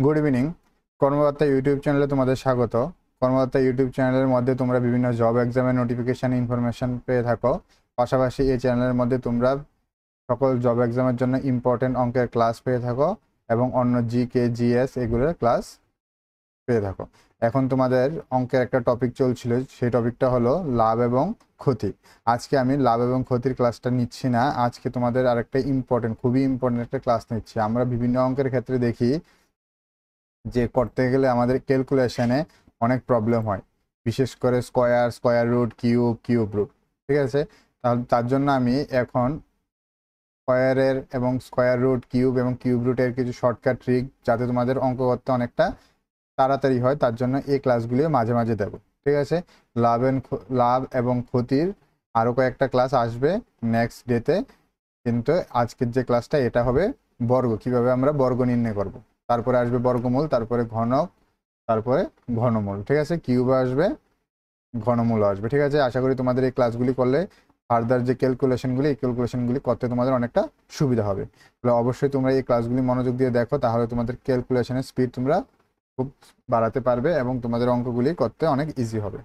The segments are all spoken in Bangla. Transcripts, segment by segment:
Good evening. কর্মকর্তা ইউটিউব চ্যানেলে তোমাদের স্বাগত। কর্মকর্তা ইউটিউব চ্যানেলের মধ্যে তোমরা বিভিন্ন জব এক্সামের নোটিফিকেশান ইনফরমেশান পেয়ে থাকো। পাশাপাশি এই চ্যানেলের মধ্যে তোমরা সকল জব এক্সামের জন্য ইম্পর্টেন্ট অঙ্কের ক্লাস পেয়ে থাকো এবং অন্য জিকে জিএস এগুলোর ক্লাস পেয়ে থাকো। এখন তোমাদের অঙ্কের একটা টপিক চলছিল, সেই টপিকটা হলো লাভ এবং ক্ষতি। আজকে আমি লাভ এবং ক্ষতির ক্লাসটা নিচ্ছি না, আজকে তোমাদের আরেকটা খুবই ইম্পর্টেন্ট একটা ক্লাস নিচ্ছি। আমরা বিভিন্ন অঙ্কের ক্ষেত্রে দেখি যে করতে গেলে আমাদের ক্যালকুলেশনে অনেক প্রবলেম হয়, বিশেষ করে স্কয়ার রুট, কিউব রুট। ঠিক আছে, তাহলে তার জন্য আমি এখন স্কয়ারের এবং স্কয়ার রুট, কিউব এবং কিউব রুটের কিছু শর্টকাট ট্রিক, যাতে তোমাদের অঙ্ক করতে অনেকটা তাড়াতাড়ি হয়, তার জন্য এই ক্লাসগুলি মাঝে মাঝে দেবো। ঠিক আছে, লাভ এবং ক্ষতির আরও কয়েকটা ক্লাস আসবে নেক্সট ডেতে, কিন্তু আজকের যে ক্লাসটা এটা হবে বর্গ, কিভাবে আমরা বর্গ নির্ণয় করব। তারপরে আসবে বর্গমূল, তারপরে ঘনক, তারপরে ঘনমূল। ঠিক আছে, কিউব আসবে, ঘনমূল আসবে। ঠিক আছে, আশা করি তোমাদের এই ক্লাসগুলি করলে ফার্দার যে ক্যালকুলেশনগুলি করতে তোমাদের অনেকটা সুবিধা হবে। তাহলে অবশ্যই তোমরা এই ক্লাসগুলি মনোযোগ দিয়ে দেখো, তাহলে তোমাদের ক্যালকুলেশনের স্পিড তোমরা খুব বাড়াতে পারবে এবং তোমাদের অঙ্কগুলি করতে অনেক ইজি হবে।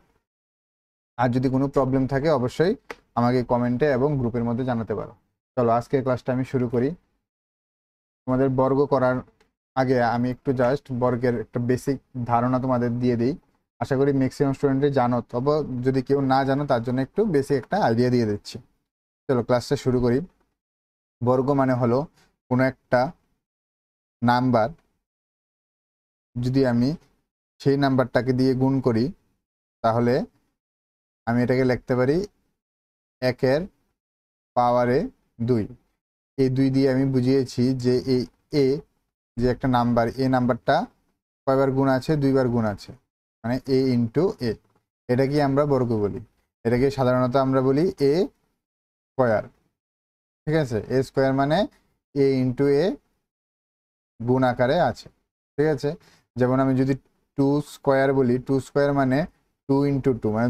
আর যদি কোনো প্রবলেম থাকে অবশ্যই আমাকে কমেন্টে এবং গ্রুপের মধ্যে জানাতে পারো। চলো আজকের ক্লাসটা আমি শুরু করি। তোমাদের বর্গ করার আগে আমি একটু জাস্ট বর্গের একটা বেসিক ধারণা তোমাদের দিয়ে দিই। আশা করি ম্যাক্সিমাম স্টুডেন্টই জানো, তবে যদি কেউ না জানো তার জন্য একটু বেসিক একটা আইডিয়া দিয়ে দিচ্ছি। চলো ক্লাসটা শুরু করি। বর্গ মানে হলো কোনো একটা নাম্বার যদি আমি সেই নাম্বারটাকে দিয়ে গুণ করি, তাহলে আমি এটাকে লিখতে পারি 1 পাওয়ারে 2। এই 2 দিয়ে আমি বুঝিয়েছি যে এই এ যে একটা নাম্বার, এ নাম্বারটা কয়বার গুণ আছে, 2 বার গুণ আছে, মানে এ ইন্টু এ। এটাকে আমরা বর্গ বলি, এটাকে সাধারণত আমরা বলি এ স্কোয়ার। ঠিক আছে, এ স্কোয়ার মানে এ ইন্টু এ গুণ আকারে আছে। ঠিক আছে, যেমন আমি যদি 2 স্কোয়ার বলি, 2 স্কোয়ার মানে 2 ইন্টু 2, মানে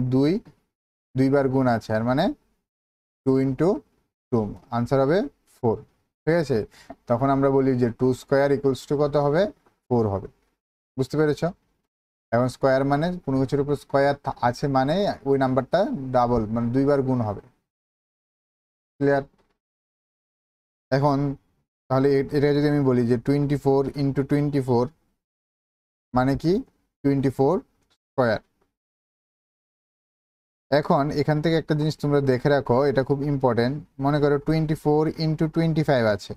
2 বার গুণ আছে, আর মানে 2 ইন্টু 2, আনসার হবে 4। ঠিক আছে, তখন আমরা বলি যে 2 স্কোয়ার ইকুয়ালস টু কত হবে, 4 হবে। বুঝতে পেরেছ? এখন স্কোয়ার মানে কোনো কিছুর উপর স্কোয়ার আছে মানে ওই নাম্বারটা ডাবল, মানে 2 বার গুণ হবে। ক্লিয়ার? এখন তাহলে এটা যদি আমি বলি যে 24 ইন্টু 24 মানে কি 24 স্কোয়ার। এখন এখান থেকে একটা জিনিস তোমরা দেখে রাখো, এটা খুব ইম্পর্টেন্ট। মনে করো 24 ইন্টু 25 আছে।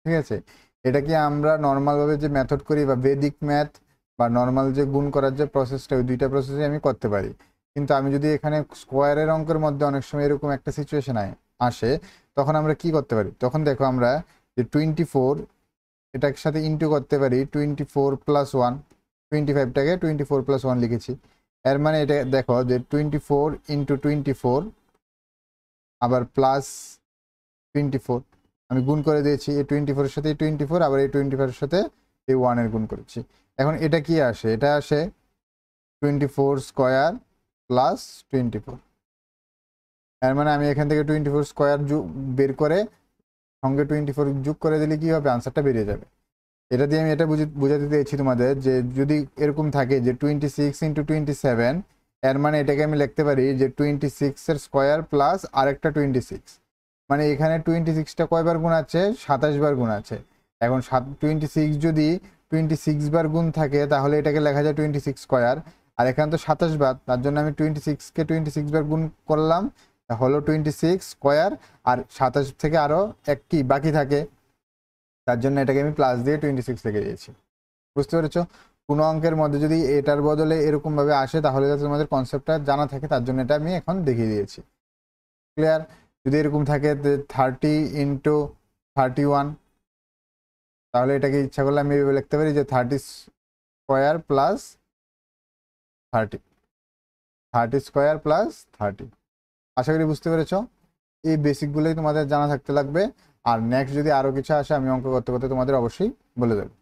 ঠিক আছে, এটা কি আমরা নর্মালভাবে যে মেথড করি বা বেদিক ম্যাথ বা নর্মাল যে গুণ করার যে প্রসেসটা, ওই দুইটা প্রসেসে আমি করতে পারি। কিন্তু আমি যদি এখানে স্কোয়ারের অঙ্কের মধ্যে অনেক সময় এরকম একটা সিচুয়েশন আসে, তখন আমরা কি করতে পারি? তখন দেখো আমরা যে 24 এটার সাথে ইন্টু করতে পারি 24 প্লাস 1, 25টাকে 24 প্লাস 1 লিখেছি। এর মানে এটা দেখো যে 24 ইন্টু 24 আবার প্লাস 24, আমি গুণ করে দিয়েছি এই 24 এর সাথে এই 24, আবার এই 24 এর সাথে এই 1 এর গুণ করেছি। এখন এটা কি আসে? এটা আসে 24 স্কোয়ার প্লাস 24। এর মানে আমি এখান থেকে 24 স্কোয়ার বের করে সঙ্গে 24 যোগ করে দিলে কি হবে, আনসারটা বেরিয়ে যাবে। এটা দিয়ে আমি এটা বুঝাতে চেয়েছি তোমাদের যে যদি এরকম থাকে যে 26 ইন্টু 27, এর মানে এটাকে আমি লিখতে পারি যে 26 এর স্কোয়ার প্লাস আরেকটা 26, মানে এখানে 26টা কয়বার গুণ আছে, 27 বার গুণ আছে। এখন 26 যদি 26 বার গুণ থাকে তাহলে এটাকে লেখা যায় 26 স্কোয়ার, আর এখানে তো 27 বার, তার জন্য আমি 26কে 26 বার গুণ করলাম, হলো 26 স্কোয়ার, আর 27 থেকে আরও একটি বাকি থাকে, তার জন্য এটাকে আমি প্লাস দিয়ে 26 লিখে দিয়েছি। বুঝতে পেরেছ? কোনো অঙ্কের মধ্যে যদি এটার বদলে এরকমভাবে আসে তাহলে যাতে তোমাদের কনসেপ্টটা জানা থাকে, তার জন্য এটা আমি এখন দেখিয়ে দিয়েছি। ক্লিয়ার? যদি এরকম থাকে 30 ইন্টু 31, তাহলে এটাকে ইচ্ছা করলে আমি এভাবে লিখতে পারি যে 30 স্কোয়ার প্লাস 30 স্কোয়ার প্লাস 30। আশা করি বুঝতে পেরেছ? এই বেসিকগুলোই তোমাদের জানা থাকতে লাগবে, আর নেক্সট যদি আরও কিছু আসে আমি অঙ্ক করতে করতে তোমাদের অবশ্যই বলে দেবো।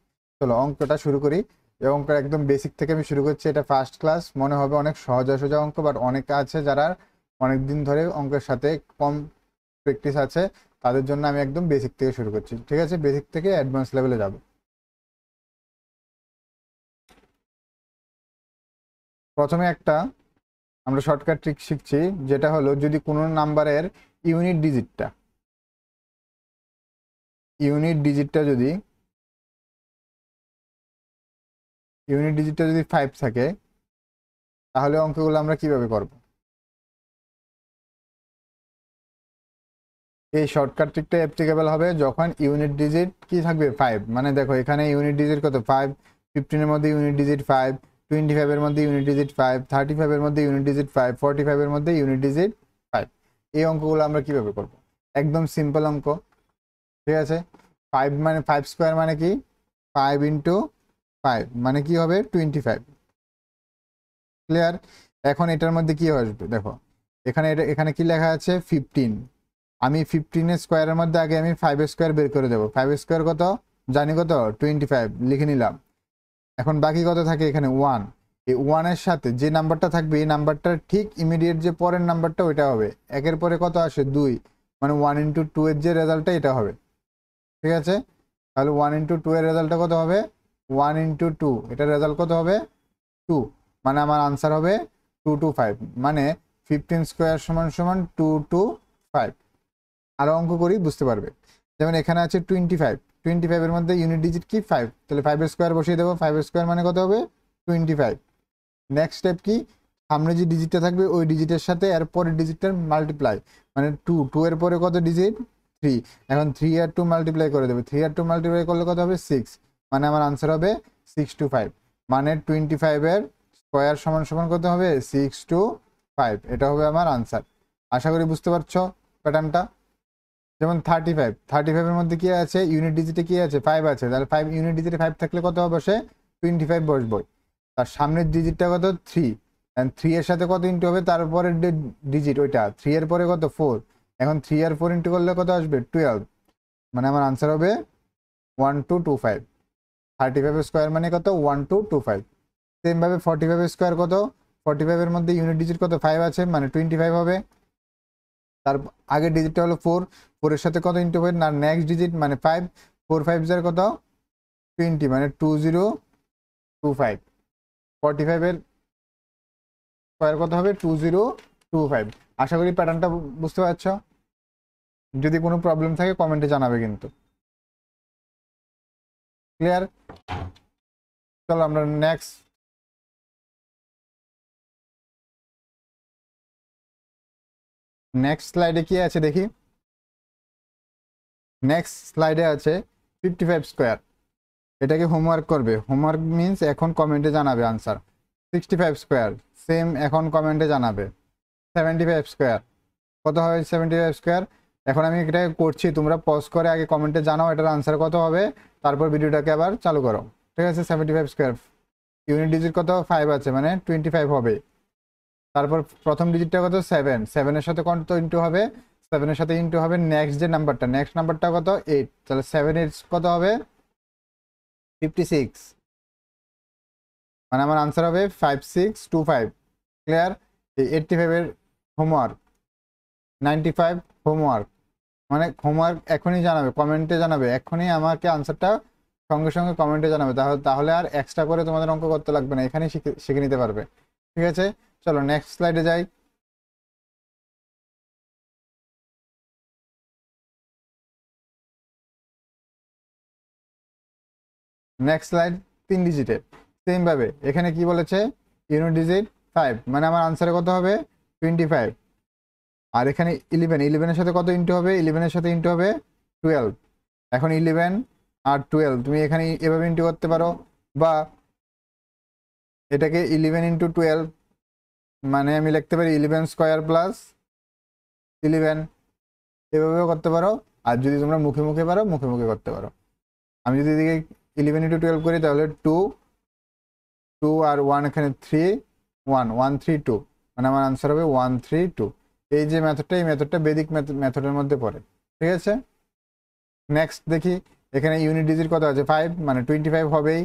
চলো অঙ্কটা শুরু করি। এই অঙ্কটা একদম বেসিক থেকে আমি শুরু করছি। এটা ফার্স্ট ক্লাস, মনে হবে অনেক সোজা অঙ্ক, বাট অনেকে আছে যারা অনেক দিন ধরে অঙ্কের সাথে কম প্র্যাকটিস আছে, তাদের জন্য আমি একদম বেসিক থেকে শুরু করছি। ঠিক আছে, বেসিক থেকে অ্যাডভান্স লেভেলে যাব। প্রথমে একটা আমরা শর্টকাট ট্রিক শিখছি, যেটা হলো যদি কোনো নাম্বারের ইউনিট ডিজিটটা যদি ইউনিট ডিজিটটা 5 থাকে, তাহলে অঙ্কগুলো আমরা কিভাবে করব? এই শর্টকাট ট্রিকটা অ্যাপ্লিকেবল হবে যখন ইউনিট ডিজিট কি থাকবে 5। মানে দেখো এখানে ইউনিট ডিজিট কত 5, 15 এর মধ্যে ইউনিট ডিজিট 5, 25 এর মধ্যে ইউনিট ডিজিট 5, 35 এর মধ্যে ইউনিট ডিজিট 5, 45 এর মধ্যে ইউনিট ডিজিট 5। এই অঙ্কগুলো আমরা কিভাবে করব? একদম সিম্পল অঙ্ক, ঠিক আছে। 5 মানে 5 স্কোয়ার মানে কি 5 ইন্টু 5 মানে কি হবে 25। ক্লিয়ার? এখন এটার মধ্যে কি আসবে দেখো, এখানে কি লেখা আছে 15। আমি 15 স্কোয়ারের মধ্যে আগে আমি 5 স্কোয়ার বের করে দেবো। 5 স্কোয়ার কত জানি, কত 25, লিখে নিলাম। এখন বাকি কত থাকে এখানে 1। এই 1 এর সাথে যে নাম্বারটা থাকবে এই নাম্বারটার ঠিক ইমিডিয়েট যে পরের নাম্বারটা ওইটা হবে। একের পরে কত আসে 2, মানে 1 ইন্টু 2 এর যে রেজাল্টটা এটা হবে, ঠিক আছে। তাহলে 1 ইন্টু 2 এর রেজাল্টটা কত হবে 1 ইন্টু 2, এটার রেজাল্ট কত হবে 2, মানে আমার আনসার হবে 225। মানে 15 স্কোয়ার সমান সমান 225। আরো অঙ্ক করি বুঝতে পারবে। যেমন এখানে আছে 25 এর মধ্যে ইউনিট ডিজিট কি 5, তাহলে 5 স্কোয়ার বসিয়ে দেবো। 5 স্কোয়ার মানে কত হবে 25। নেক্সট স্টেপ কি, সামনে যে ডিজিটটা থাকবে ওই ডিজিটের সাথে এর পরের ডিজিটটার মাল্টিপ্লাই, মানে 2 এর পরে কত ডিজিট 3। এখন 3 আর 2 মাল্টিপ্লাই করে দেবে, 3 আর 2 মাল্টিপ্লাই করলে কত হবে 6, মানে আমার আনসার হবে 625। মানে 25 এর স্কোয়ার সমান সমান কত হবে 625। এটা হবে আমার আনসার। আশা করি বুঝতে পারছো প্যাটার্নটা। যেমন 35 এর মধ্যে কি আছে ইউনিট ডিজিটে কি আছে 5 আছে, তাহলে 5 ইউনিট ডিজিটে 5 থাকলে কত হবে বসে 25 বসবো। তার সামনের ডিজিটটা কত 3, এন্ড 3 এর সাথে কত ইনটু হবে তারপরের ডিজিট ওইটা 3 এর পরে কত 4। এখন 3 আর 4 ইনটু করলে কত আসবে 12, মানে আমার আনসার হবে 1225। 35 স্কোয়ার মানে কত 1225। সেম ভাবে 45 স্কোয়ার কত, 45 এর মধ্যে ইউনিট ডিজিট কত 5 আছে, মানে 25 হবে। তার আগের ডিজিটটা হলো 4, 4 এর সাথে কত ইনটু হবে না নেক্সট ডিজিট মানে 5, 4 5 এর কত 20, মানে 2025। 45 এর স্কোয়ার কত হবে 2025। আশা করি প্যাটার্নটা বুঝতে পারছো। যদি কোনো প্রবলেম থাকে কমেন্টে জানাবে কিন্তু। ক্লিয়ার? চলো আমরা নেক্সট স্লাইডে কি আছে দেখি। নেক্সট স্লাইডে আছে 55 স্কোয়ার। এটাকে হোমওয়ার্ক করবে। হোমওয়ার্ক মিনস এখন কমেন্টে জানাবে আনসার। 65 স্কোয়ার সেম এখন কমেন্টে জানাবে। 75 স্কোয়ার কত হবে 75 স্কোয়ার। এখন আমি এটা করছি, তোমরা পজ করে আগে কমেন্টে জানাও এটার আনসার কত হবে, তারপর ভিডিওটাকে আবার চালু করো। ঠিক আছে? 75 স্কোয়ার ইউনিট ডিজিট কত 5 আছে, মানে 25 হবে। তারপর প্রথম ডিজিটটা কত 7, 7 এর সাথে কত ইন্টু হবে 7 এর সাথে ইন্টু হবে নেক্সট যে নাম্বারটা, নেক্সট নাম্বারটা কত 8, তাহলে 7 8 কত হবে 56, মানে আমার আনসার হবে 5625। ক্লিয়ার? এই 85 এর হোমওয়ার্ক, 95 হোমওয়ার্ক, মানে হোমওয়ার্ক এখনই জানাবে, কমেন্টে জানাবে এখনই আমাকে আনসারটা সঙ্গে সঙ্গে কমেন্টে জানাবে। তাহলে আর এক্সট্রা করে তোমাদের অঙ্ক করতে লাগবে না, এখানেই শিখে নিতে পারবে। ঠিক আছে, চলো নেক্সট স্লাইডে যাই। নেক্সট স্লাইড 3 ডিজিটের। সেম ভাবে এখানে কি বলেছে ইউনিট ডিজিট 5, মানে আমার আনসারে কত হবে 25। আর এখানে 11, 11 এর সাথে কত ইন্টু হবে 11 এর সাথে ইন্টু হবে 12। এখন 11 আর 12 তুমি এখানে এভাবে ইন্টু করতে পারো, বা এটাকে 11 ইন্টু 12 মানে আমি লিখতে পারি 11 স্কোয়ার প্লাস 11, এভাবেও করতে পারো। আর যদি তোমরা মুখে মুখে পারো মুখে মুখে করতে পারো। আমি যদি এদিকে 11 ইন্টু 12 করি তাহলে 2 2 আর 1 এখানে 3 1 1 3 2, মানে আমার আনসার হবে 132। এই যে মেথডটা, এই মেথডটা বেদিক মেথডের মধ্যে পড়ে। ঠিক আছে, নেক্সট দেখি। এখানে ইউনিট ডিজিট কত আছে 5, মানে 25 হবেই।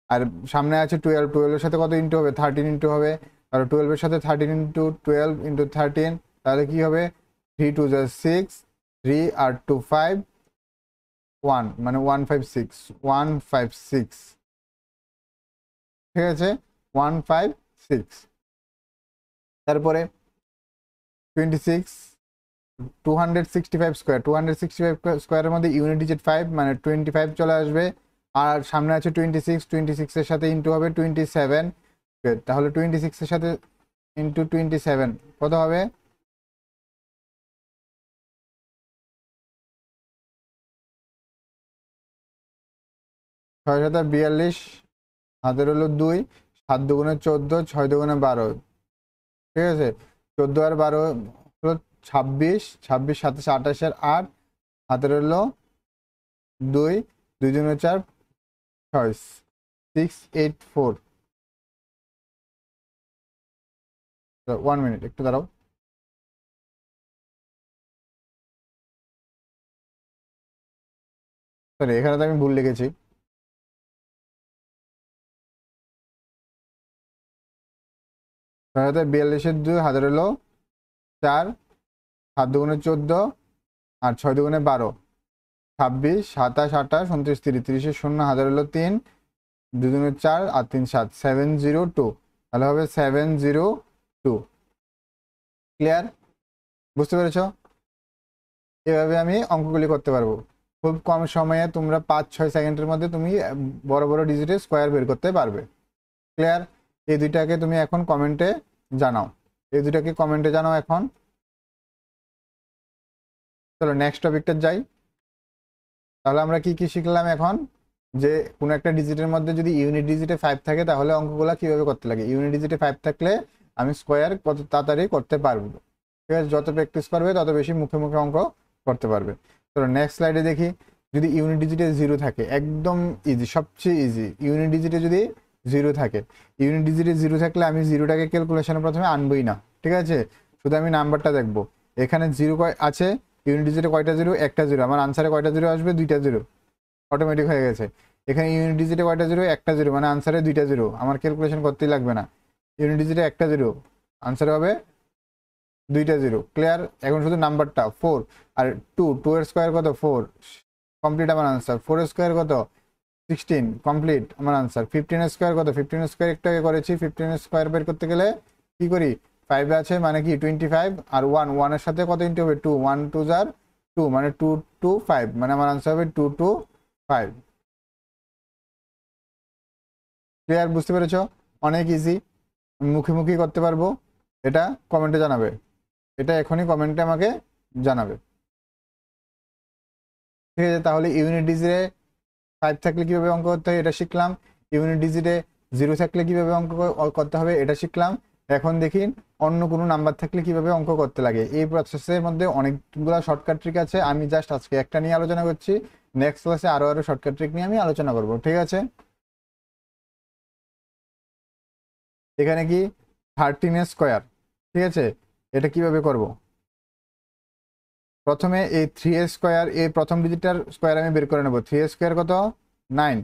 আর সামনে আছে 12, 12 এর সাথে কত ইন্টু হবে 13 ইন্টু হবে, আর 12 এর সাথে 13 ইন্টু 12 ইন্টু 13, তাহলে কি হবে 3 2 6, 3 আর 2 5 1, মানে 156। ঠিক আছে, 156। তারপরে 26 265 স্কোয়ার, 265 স্কোয়ারের মধ্যে ইউনিট ডিজিট 5 মানে 25 চলে আসবে। আর সামনে আছে 26, 26 এর সাথে ইন্টু হবে 27, তাহলে 26 এর সাথে ইন্টু 27 কত হবে? ছয় সাথে 42, হাতের হলো 2, 7 দুগুণে 14, 6 দুগুণে 12, ঠিক আছে। 14 আর 12 হলো 26, 26 27 28 আর 8, হাতের হলো 2, 2 দুগুণে 4, 6, 684। 1 মিনিট একটু দাঁড়াও। সরি, এখানে তো আমি ভুল লিখেছি। হাতে 42-এর 2, হাতের হলো 4, 7 দুগুণে 14 আর 6 দুগুণে 12, 26 27 28 29 30, 30-এর 0, হাতের হলো 3, 2 দুগুণে 4 আর 3 7, 702, তাহলে হবে 702। ক্লিয়ার? বুঝতে পেরেছো? এভাবে আমি অঙ্কগুলি করতে পারবো। খুব কম সময়ে তোমরা 5-6 সেকেন্ডের মধ্যে তুমি বড় বড় ডিজিটের স্কোয়ার বের করতে পারবে। ক্লিয়ার? এই দুইটাকে তুমি এখন কমেন্টে জানাও, এই দুইটাকে কমেন্টে জানাও এখন। চলো নেক্সট টপিকটা যাই। তাহলে আমরা কি কি শিখলাম এখন? যে কোনো একটা ডিজিটের মধ্যে যদি ইউনিট ডিজিটে 5 থাকে তাহলে অঙ্কগুলো কিভাবে করতে লাগে। ইউনিট ডিজিটে 5 থাকলে আমি স্কোয়ার কত তাড়াতাড়ি করতে পারবো। ঠিক আছে, যত প্র্যাকটিস করবে তত বেশি মুখে মুখে অঙ্ক করতে পারবে। চলো নেক্সট স্লাইডে দেখি। যদি ইউনিট ডিজিটে 0 থাকে, একদম ইজি, সবচেয়ে ইজি। ইউনিট ডিজিটে যদি 0 থাকে, ইউনিট ডিজিটে 0 থাকলে আমি 0টাকে ক্যালকুলেশনে প্রথমে আনবই না। ঠিক আছে, শুধু আমি নাম্বারটা দেখবো। এখানে 0 আছে, ইউনিট ডিজিটে কয়টা 0? একটা 0। আমার আনসারে কয়টা 0 আসবে? 2টা 0, অটোমেটিক হয়ে গেছে। এখানে ইউনিট ডিজিটে কয়টা 0? একটা 0, মানে আনসারে 2টা 0, আমার ক্যালকুলেশন করতেই লাগবে না। ইউনিট ডিজিটে একটা 0, আনসারে হবে 2টা 0। ক্লিয়ার? এখন শুধু নাম্বারটা 4 আর 2, 2 এর স্কোয়ার কত? 4, কমপ্লিট আমার আনসার। 4 এর স্কোয়ার কত? 16, কমপ্লিট আমার আনসার। 15 এর স্কোয়ার কত? 15 এর স্কোয়ার একটু আগে করেছি। 15 এর স্কোয়ার বের করতে গেলে কি করি? 5 আছে মানে কি 25, আর 1 এর সাথে কত ইন্টু হবে? 2, 1 2 যার 2 মানে 2 2 5, মানে আমার আনসার হবে 2 2 5। ক্লিয়ার? বুঝতে পেরেছো? অনেক ইজি, মুখে মুখে করতে পারবো। এটা কমেন্টে জানাবে, এটা এখনই কমেন্টে আমাকে জানাবে। ঠিক আছে, তাহলে ইউনিট ডিজিটে 5 থাকলে কিভাবে অঙ্ক করতে হয় এটা শিখলাম। ইউনিট ডিজিটে 0 থাকলে কিভাবে অঙ্ক করতে হবে এটা শিখলাম। এখন দেখি অন্য কোনো নাম্বার থাকলে কিভাবে অঙ্ক করতে লাগে। এই প্রসেসের মধ্যে অনেকগুলো শর্টকাট ট্রিক আছে, আমি জাস্ট আজকে একটা নিয়ে আলোচনা করছি। নেক্সট ক্লাসে আরো আরো শর্টকাট ট্রিক নিয়ে আমি আলোচনা করব। ঠিক আছে, এখানে কি 13 স্কোয়ার, ঠিক আছে, এটা কিভাবে করব? প্রথমে এই 3 স্কোয়ার, এই প্রথম ডিজিটটার স্কোয়ার আমি বের করে নেব। 3 স্কোয়ার কত? 9,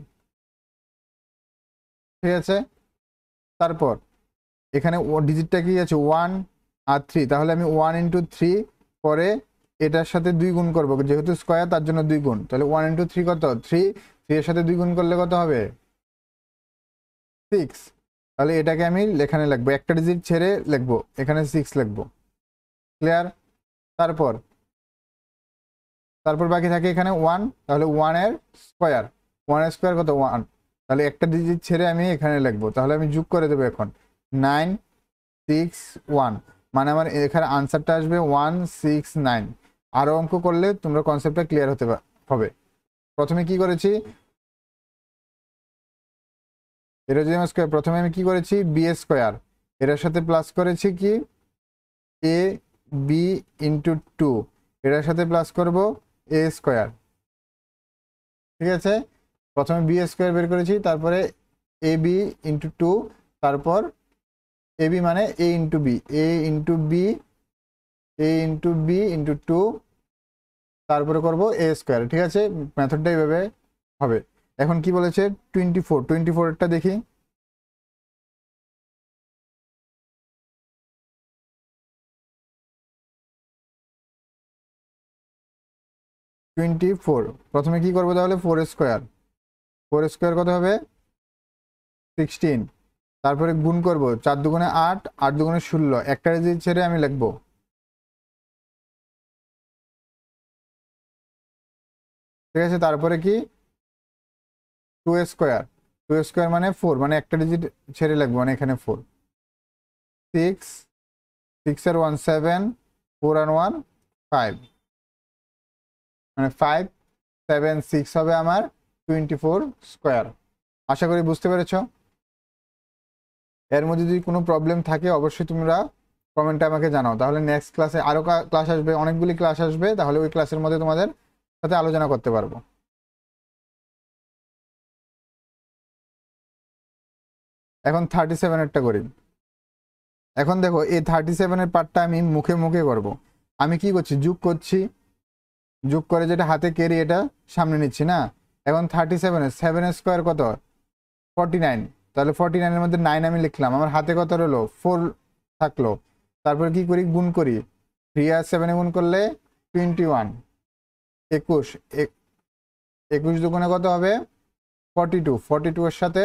ঠিক আছে। তারপর এখানে ডিজিটটা কি আছে? 1 আর 3, তাহলে আমি 1 ইন্টু 3 পরে এটার সাথে 2 গুণ করবো, যেহেতু স্কোয়ার তার জন্য 2 গুণ। তাহলে 1 ইন্টু 3 কত? 3, 3 এর সাথে 2 গুণ করলে কত হবে? 6। তাহলে এটাকে আমি এখানে লিখবো, একটা ডিজিট ছেড়ে লিখবো, এখানে 6 লিখবো। ক্লিয়ার? তারপর তারপর বাকি থাকে এখানে 1, তাহলে 1 এর স্কোয়ার, 1 এর স্কোয়ার কত? 1, তাহলে একটা ডিজিট ছেড়ে আমি এখানে লিখবো। তাহলে আমি যোগ করে দেবো এখন 9 6 1, মানে আমার এখানে আনসারটা আসবে 169। আরো অঙ্ক করলে তোমরা কনসেপ্টটা ক্লিয়ার হবে। প্রথমে কি করেছি? এটা যদি আমার স্কোয়ার, প্রথমে আমি কি করেছি? বি স্কোয়ার, এটার সাথে প্লাস করেছি কি এ বি ইন্টু 2, এটার সাথে প্লাস করব এ স্কোয়ার। ঠিক আছে, প্রথমে বি স্কোয়ার বের করেছি, তারপরে এ বি ইন্টু 2, তারপর এ বি মানে এ ইন্টু বি, এ ইন্টু বি, এ ইন্টু বি ইন্টু 2, তারপরে করব এ স্কোয়ার। ঠিক আছে, মেথডটা এইভাবে হবে। এখন কি বলেছে? 24, 24টা দেখি। 24, প্রথমে কি করবো তাহলে? 4 স্কোয়ার, 4 স্কোয়ার কত হবে? 16, তারপরে গুণ করব, 4 দুগুণে 8, 8 দুগুণে 16, একটা ডিজিট ছেড়ে আমি লিখবো। ঠিক আছে, তারপরে কি 2 স্কোয়ার, 2 স্কোয়ার মানে 4, মানে একটা ডিজিট ছেড়ে লিখবো, মানে এখানে 4, 6, 6 আর 1 7, 4 আর 1 5, মানে 5 7 6 হবে আমার 24 স্কোয়ার। আশা করি বুঝতে পেরেছো। এর মধ্যে যদি কোনো প্রবলেম থাকে অবশ্যই তোমরা কমেন্টে আমাকে জানাও, তাহলে নেক্সট ক্লাসে আরো ক্লাস আসবে, অনেকগুলি ক্লাস আসবে, তাহলে ওই ক্লাসের মধ্যে তোমাদের সাথে আলোচনা করতে পারবো। এখন 37এরটা করি। এখন দেখো এই 37-এর পার্টটা আমি মুখে মুখে করব। আমি কি করছি, যোগ করছি, যোগ করে যেটা হাতে কেরি এটা সামনে নিচ্ছি না। এখন 37-এর 7 স্কোয়ার কত, 49, তাহলে 49-এর মধ্যে 9 আমি লিখলাম, আমার হাতে কত রইলো 4 থাকলো। তারপর কি করি, গুণ করি, 3 আর 7 গুণ করলে 21, 21, 21 দুগুণে কত হবে 42, 42 এর সাথে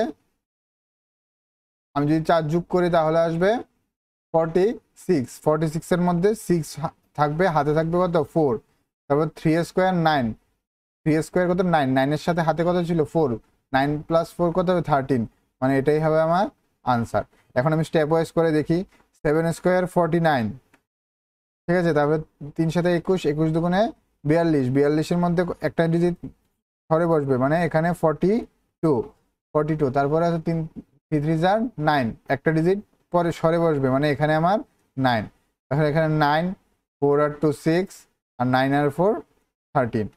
আমি যদি 4 যোগ করি তাহলে আসবে 46, 46 এর মধ্যে 6 থাকবে, হাতে থাকবে কত 4, তারপর 3 স্কোয়ার 9, 3 স্কোয়ার কত 9, 9 এর সাথে হাতে কত ছিল 4, 9 প্লাস 4 কত হবে 13, মানে এটাই হবে আমার আনসার। এখন আমি স্টেপ ওয়াইজ করে দেখি, 7 স্কোয়ার 49, ঠিক আছে, তারপরে 3 সাথে 21, 21 দুগুণে 42, 42 এর মধ্যে একটা ডিজিট সরে বসবে, মানে এখানে 42, 42, তারপরে আছে 3 3 আর 9, একটা ডিজিট পরে সরে বসবে, মানে এখানে আমার 9, এখন এখানে 9, 4 আর 2 6, আর 9 আর 4 13,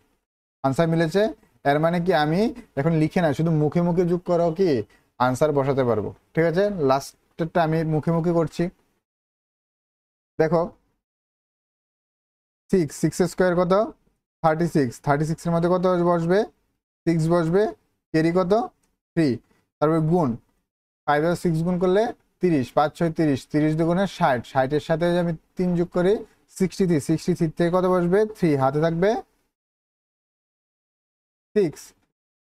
আনসার মিলেছে। এর মানে কি আমি এখন লিখে না, শুধু মুখে মুখে যোগ করাও কি আনসার বসাতে পারবো। ঠিক আছে, লাস্টেরটা আমি মুখে মুখে করছি। দেখো 6 স্কোয়ার কত 36, 36 এর মধ্যে কত বসবে 6 বসবে, কেরি কত 3, তারপরে গুণ 5 আর 6 গুণ করলে 30, 5 6 30, 30 দুগুণে 60, 60 এর সাথে আমি 3 যোগ করি 63, 63 থেকে কত বসবে 3, হাতে থাকবে 6,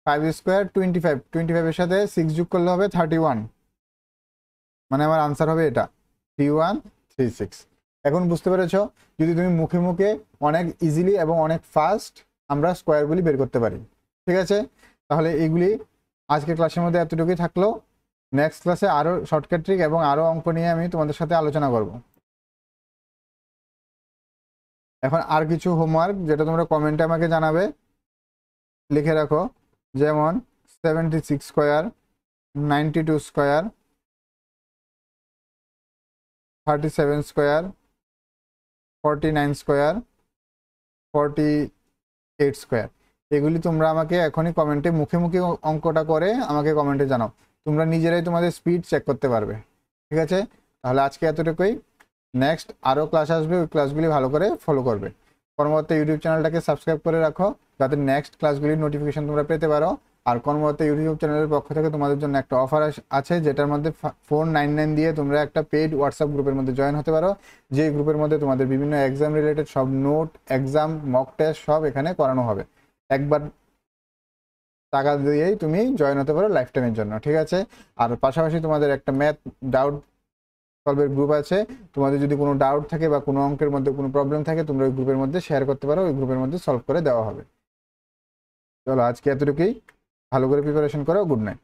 5 স্কোয়ার 25, 25 এর সাথে 6 যোগ করলে হবে 31, মানে আমার আনসার হবে এটা 3136। এখন বুঝতে পেরেছো, যদি তুমি মুখে মুখে অনেক ইজিলি এবং অনেক ফাস্ট আমরা স্কোয়ারগুলি বের করতে পারি। ঠিক আছে, তাহলে এইগুলি আজকের ক্লাসের মধ্যে এতটুকুই থাকলো। নেক্সট ক্লাসে আরো শর্টকাট ট্রিক এবং আরো অঙ্ক নিয়ে আমি তোমাদের সাথে আলোচনা করব। এখন আর কিছু হোমওয়ার্ক যেটা তোমরা কমেন্টে আমাকে জানাবে, লিখে রাখো, যেমন 76 square, 92 square, 37 square, 49 square, 48 square, এগুলি তোমরা আমাকে এখনই কমেন্টে মুখে মুখে অঙ্কটা করে আমাকে কমেন্টে জানাও, তোমরা নিজেরাই তোমাদের স্পিড চেক করতে পারবে। ঠিক আছে, তাহলে আজকে এতটুকুই। নেক্সট আরও ক্লাস আসবে, ওই ক্লাসগুলি ভালো করে ফলো করবে। কর্মকর্তা ইউটিউব চ্যানেলটাকে সাবস্ক্রাইব করে রাখো, যাতে নেক্সট ক্লাসগুলির নোটিফিকেশন তোমরা পেতে পারো। আর কর্মকর্তা ইউটিউব চ্যানেলের পক্ষ থেকে তোমাদের জন্য একটা অফার আছে, যেটার মধ্যে 499 দিয়ে তোমরা একটা পেইড হোয়াটসঅ্যাপ গ্রুপের মধ্যে জয়েন হতে পারো, যে গ্রুপের মধ্যে তোমাদের বিভিন্ন এক্সাম রিলেটেড সব নোট, এক্সাম, মক টেস্ট সব এখানে করানো হবে। একবার টাকা দিয়েই তুমি জয়েন হতে পারো লাইফ টাইমের জন্য। ঠিক আছে, আর পাশাপাশি তোমাদের একটা ম্যাথ ডাউট সলভের গ্রুপ আছে, তোমাদের যদি কোনো ডাউট থাকে বা কোনো অঙ্কের মধ্যে কোনো প্রবলেম থাকে তোমরা ওই গ্রুপের মধ্যে শেয়ার করতে পারো, ওই গ্রুপের মধ্যে সলভ করে দেওয়া হবে। চলো আজকে এতটুকুই, ভালো করে প্রিপারেশন করো, গুড নাইট।